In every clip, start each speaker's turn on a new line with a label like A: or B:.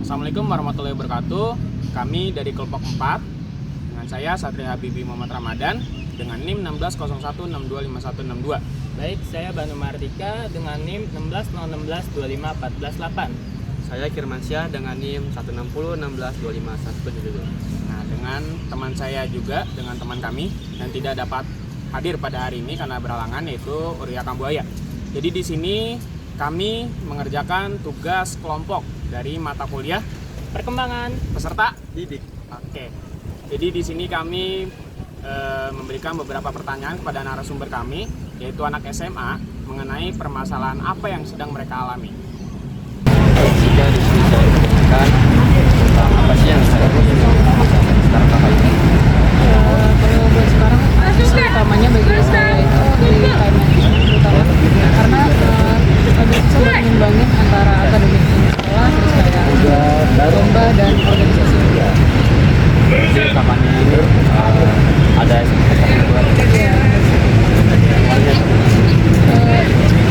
A: Assalamualaikum warahmatullahi wabarakatuh. Kami dari kelompok 4 dengan saya Satria Habibi Muhammad Ramadan dengan NIM 1601625162.
B: Baik, saya Banu Mardika dengan NIM 16016251488.
C: Saya Kirmansyah dengan NIM 16016251172.
A: Nah, dengan teman saya juga, dengan teman kami yang tidak dapat hadir pada hari ini karena berhalangan, yaitu Uria Kambuaya. Jadi di sini kami mengerjakan tugas kelompok dari mata kuliah
B: Perkembangan
A: peserta
C: Didik.
A: Oke. Jadi di sini kami memberikan beberapa pertanyaan kepada narasumber kami, yaitu anak SMA, mengenai permasalahan apa yang sedang mereka alami.
C: Jika di sini saya menanyakan tentang apa sih yang saya lakukan sekarang kakak ini.
D: Kalau buat sekarang isu utamanya bagi saya itu di time management terutama karena agak susah buat ngimbangin antara akademik sekolah terus kayak lomba dan organisasi juga.
C: Jadi kakaknya ini ada SMP buat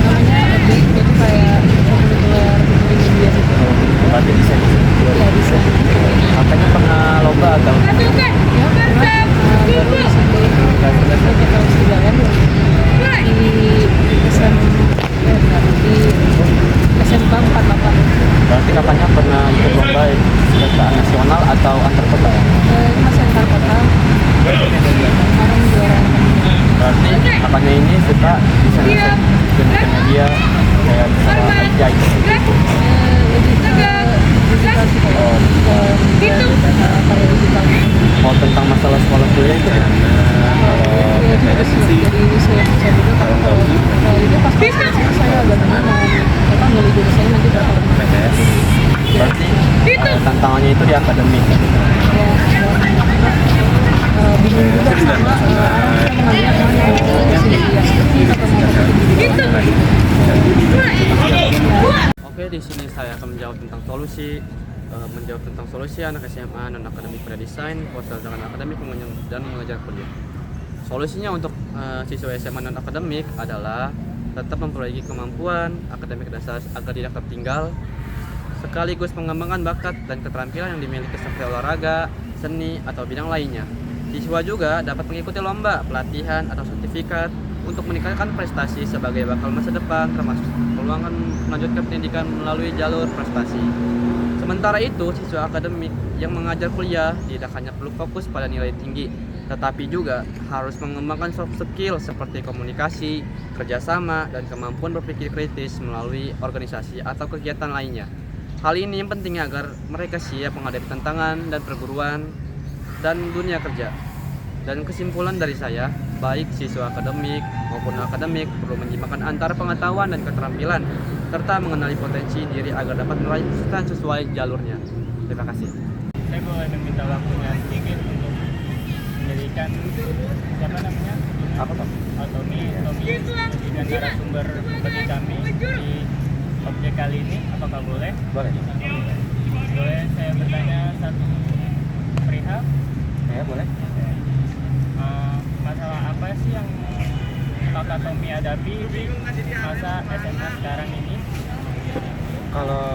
D: namanya EBIK, itu kayak curricular media gitu.
C: berarti desain
D: Ya bisa.
C: kakaknya pernah lomba atau
D: Ya pernah baru SMP kelas 3 kan di SMK 48.
C: berarti kakaknya pernah ikut lomba tingkat nasional atau antar kota?
D: Ini masih antar kota. Kemarin juara.
C: Berarti kakaknya ini suka desain media kayak misalnya kerja itu.
D: Lebih ke digital sih kalau karya digital.
C: Mau tentang masalah sekolah kuliah itu ya?
D: Ya juga sih, jadi saya juga kalau itu pas saya agak bingung mau milih jurusannya nanti berapa lama.
C: Berarti tantangannya itu di akademik.
D: Ya, bingung juga sama mengambil mana
C: Oke, di sini saya akan menjawab tentang solusi anak SMA non akademik pada desain, dengan akademik dan mengajar kuliah. Solusinya untuk siswa SMA non akademik adalah tetap memperbaiki kemampuan akademik dasar agar tidak tertinggal, sekaligus mengembangkan bakat dan keterampilan yang dimiliki seperti olahraga, seni, atau bidang lainnya. Siswa juga dapat mengikuti lomba, pelatihan, atau sertifikat untuk meningkatkan prestasi sebagai bakal masa depan, termasuk peluang melanjutkan pendidikan melalui jalur prestasi. Sementara itu, siswa akademik yang mengajar kuliah tidak hanya perlu fokus pada nilai tinggi, tetapi juga harus mengembangkan soft skill seperti komunikasi, kerjasama, dan kemampuan berpikir kritis melalui organisasi atau kegiatan lainnya. Hal ini yang penting agar mereka siap menghadapi tantangan dan perguruan dan dunia kerja. Dan kesimpulan dari saya, baik siswa akademik maupun akademik perlu menyimpangkan antara pengetahuan dan keterampilan, serta mengenali potensi diri agar dapat meraih kesuksesan sesuai jalurnya. Terima kasih.
B: Saya boleh meminta waktunya sedikit untuk menjadikan siapa namanya?
C: Apa Pak?
B: Tommy menjadikan narasumber bagi kami di objek kali ini. Apakah boleh?
C: Boleh.
B: Boleh saya bertanya satu perihal?
C: Ya, boleh.
B: Masalah apa sih yang Kakak Tommy hadapi di masa SMA sekarang ini?
E: Kalau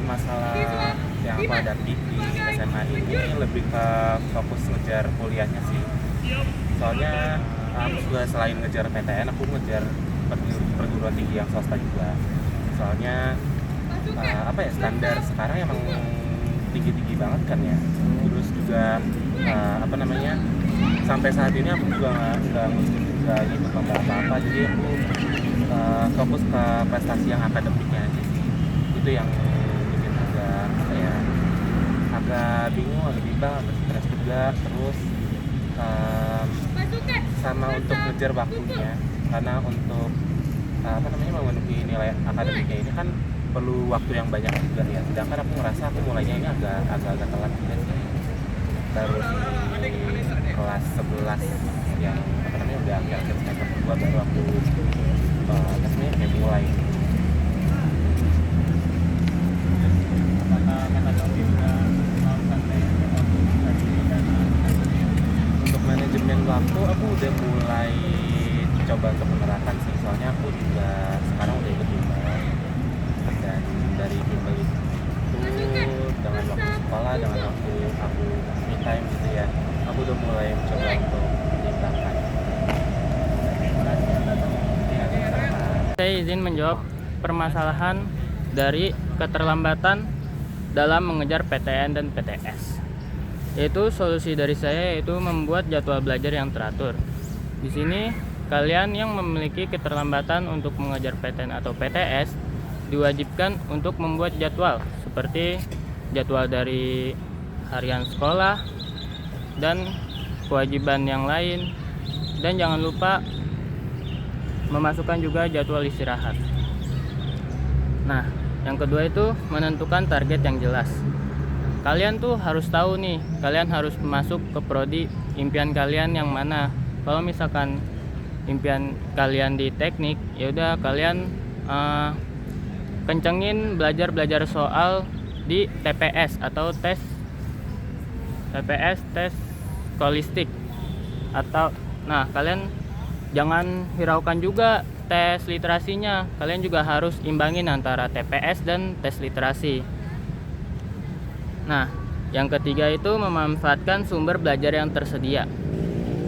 E: masalah yang aku hadapi di SMA ini lebih ke fokus ngejar kuliahnya sih. Soalnya aku juga selain ngejar PTN, aku ngejar perguruan tinggi yang swasta juga. Soalnya standar sekarang emang tinggi-tinggi banget kan ya. Terus juga sampai saat ini aku juga nggak ikut lomba apa-apa, jadi aku fokus ke prestasi yang akademiknya aja sih. Itu yang bikin agak bingung, agak bimbang, agak stres juga. Terus sama untuk ngejar waktunya, karena untuk memenuhi nilai akademiknya ini kan perlu waktu yang banyak juga ya. Sedangkan aku ngerasa aku mulainya ini agak telat juga sih. Terus di kelas 11 yang udah akhir semester 2 baru aku kayak mulai. Untuk manajemen waktu aku udah mulai coba untuk menerapkan sih, soalnya aku juga sekarang udah ikut bimbel, dan dari bimbel itu dengan
B: saya izin menjawab permasalahan dari keterlambatan dalam mengejar PTN dan PTS. Yaitu solusi dari saya yaitu membuat jadwal belajar yang teratur. Di sini kalian yang memiliki keterlambatan untuk mengejar PTN atau PTS diwajibkan untuk membuat jadwal seperti jadwal dari harian sekolah dan kewajiban yang lain, dan jangan lupa memasukkan juga jadwal istirahat. Nah, yang kedua itu menentukan target yang jelas. Kalian tuh harus tahu nih, kalian harus masuk ke prodi impian kalian yang mana. Kalau misalkan impian kalian di teknik, ya udah kalian kencengin belajar soal di TPS atau tes skolastik. Atau kalian jangan hiraukan juga tes literasinya. Kalian juga harus imbangin antara TPS dan tes literasi. Nah, yang ketiga itu memanfaatkan sumber belajar yang tersedia.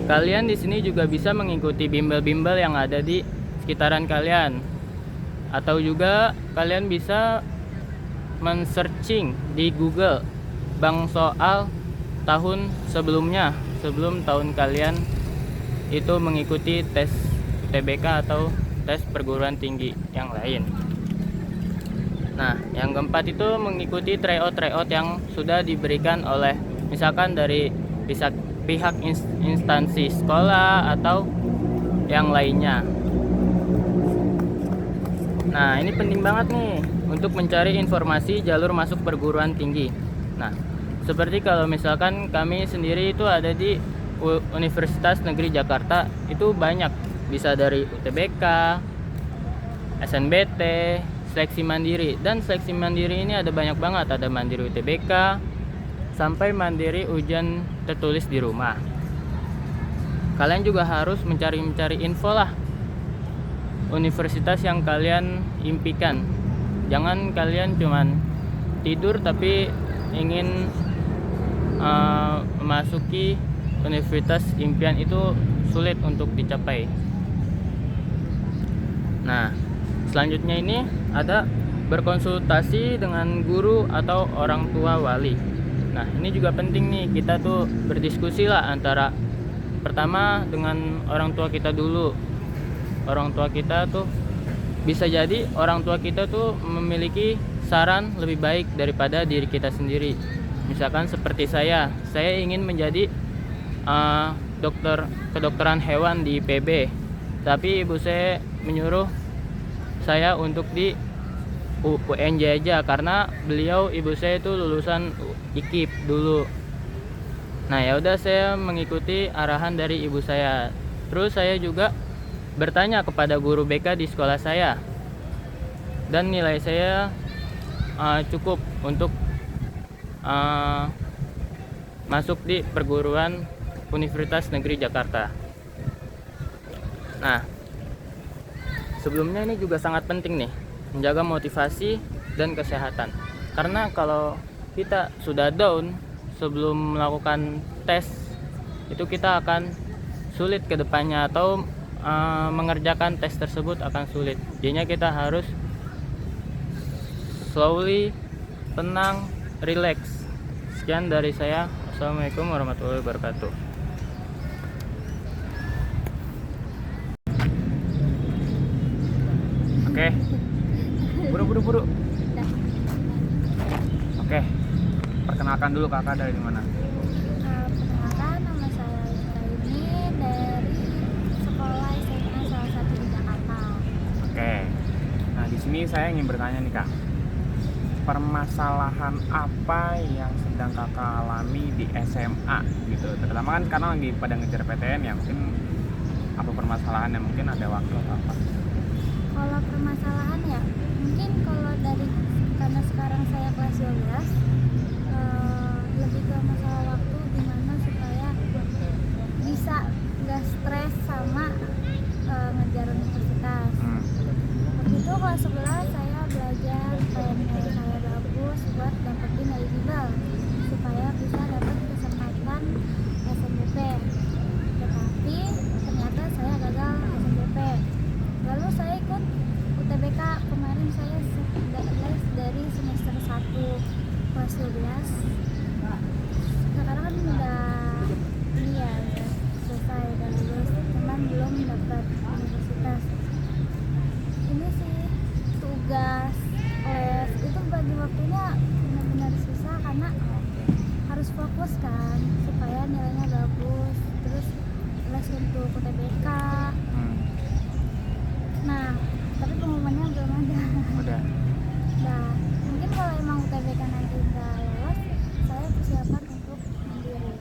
B: Kalian di sini juga bisa mengikuti bimbel-bimbel yang ada di sekitaran kalian. Atau juga kalian bisa men-searching di Google bank soal tahun sebelumnya, sebelum tahun kalian itu mengikuti tes UTBK atau tes perguruan tinggi yang lain. Nah, yang keempat itu mengikuti tryout yang sudah diberikan oleh misalkan dari pihak instansi sekolah atau yang lainnya. Nah, ini penting banget nih untuk mencari informasi jalur masuk perguruan tinggi. Nah, seperti kalau misalkan kami sendiri itu ada di Universitas Negeri Jakarta, itu banyak, bisa dari UTBK, SNBT, seleksi mandiri. Dan seleksi mandiri ini ada banyak banget, ada mandiri UTBK sampai mandiri ujian tertulis di rumah. Kalian juga harus mencari info lah universitas yang kalian impikan. Jangan kalian cuman tidur tapi ingin memasuki universitas impian, itu sulit untuk dicapai. Nah, selanjutnya ini ada berkonsultasi dengan guru atau orang tua wali. Nah, ini juga penting nih, kita tuh berdiskusi lah antara pertama dengan orang tua kita dulu. Orang tua kita tuh bisa jadi orang tua kita tuh memiliki saran lebih baik daripada diri kita sendiri. Misalkan seperti saya ingin menjadi kedokteran hewan di IPB, tapi ibu saya menyuruh saya untuk di UNJ aja karena ibu saya itu lulusan IKIP dulu. Nah, ya udah saya mengikuti arahan dari ibu saya. Terus saya juga bertanya kepada guru BK di sekolah saya, dan nilai saya cukup untuk masuk di perguruan Universitas Negeri Jakarta. Nah, sebelumnya ini juga sangat penting nih, menjaga motivasi dan kesehatan. Karena kalau kita sudah down sebelum melakukan tes, itu kita akan sulit ke depannya, atau mengerjakan tes tersebut akan sulit. Jadinya kita harus slowly, tenang, relax. Sekian dari saya. Assalamualaikum warahmatullahi wabarakatuh.
A: Oke. Buru. Oke. Perkenalkan dulu kakak dari mana?
F: Perkenalkan, nama saya Raini dari sekolah SMA salah satu di Jakarta.
A: Oke. Nah, di sini saya ingin bertanya nih kak, permasalahan apa yang sedang kakak alami di SMA gitu? Terutama kan sekarang lagi pada ngejar PTN ya, mungkin apa permasalahan yang mungkin ada waktu atau apa?
F: Kalau permasalahan ya, mungkin kalau karena sekarang saya kelas 12, lebih ke masalah waktu, gimana supaya bisa gak stres sama ngejar universitas. Waktu itu kelas 11 saya belajar supaya nilai saya bagus buat dapetin eligible, supaya bisa dapat kesempatan SNBP. Tetapi ternyata saya gagal SNBP. Lalu saya ikut kelas 12. Sekarang kan udah ini ya, udah selesai, udah lulus, cuman belum dapat universitas. Ini sih tugas les itu bagi waktunya benar-benar susah karena harus fokus kan supaya nilainya bagus, terus les untuk UTBK. Nah, tapi pengumumannya belum ada.
A: Udah.
F: Nah, mungkin kalau emang UTBK nanti nggak lolos, saya persiapan untuk mandiri.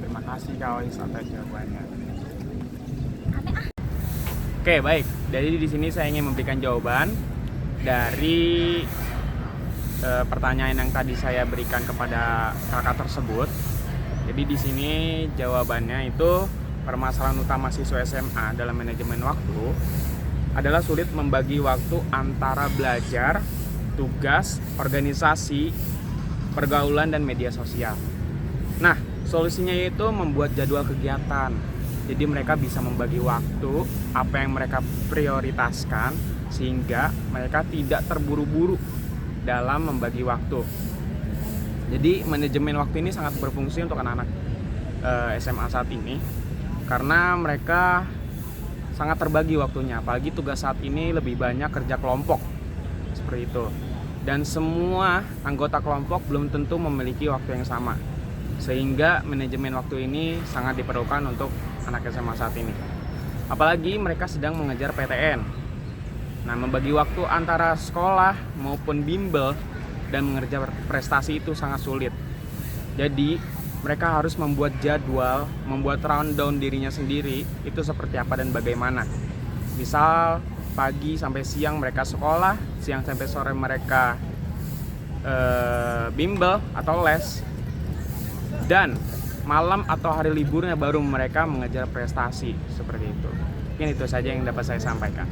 A: Terima kasih Kak Ois atas jawabannya.
F: Aneh ah.
A: Oke, baik. Jadi di sini saya ingin memberikan jawaban dari pertanyaan yang tadi saya berikan kepada kakak tersebut. Jadi di sini jawabannya itu permasalahan utama siswa SMA dalam manajemen waktu adalah sulit membagi waktu antara belajar, tugas, organisasi, pergaulan, dan media sosial. Nah, solusinya itu membuat jadwal kegiatan. Jadi mereka bisa membagi waktu apa yang mereka prioritaskan sehingga mereka tidak terburu-buru dalam membagi waktu. Jadi manajemen waktu ini sangat berfungsi untuk anak-anak SMA saat ini karena mereka sangat terbagi waktunya, apalagi tugas saat ini lebih banyak kerja kelompok seperti itu. Dan semua anggota kelompok belum tentu memiliki waktu yang sama, sehingga manajemen waktu ini sangat diperlukan untuk anak SMA saat ini. Apalagi mereka sedang mengejar PTN. Nah, membagi waktu antara sekolah maupun bimbel dan mengerjakan prestasi itu sangat sulit. Jadi, mereka harus membuat jadwal, membuat rundown dirinya sendiri, itu seperti apa dan bagaimana. Misal, pagi sampai siang mereka sekolah, siang sampai sore mereka bimbel atau les, dan malam atau hari liburnya baru mereka mengejar prestasi, seperti itu. Mungkin itu saja yang dapat saya sampaikan.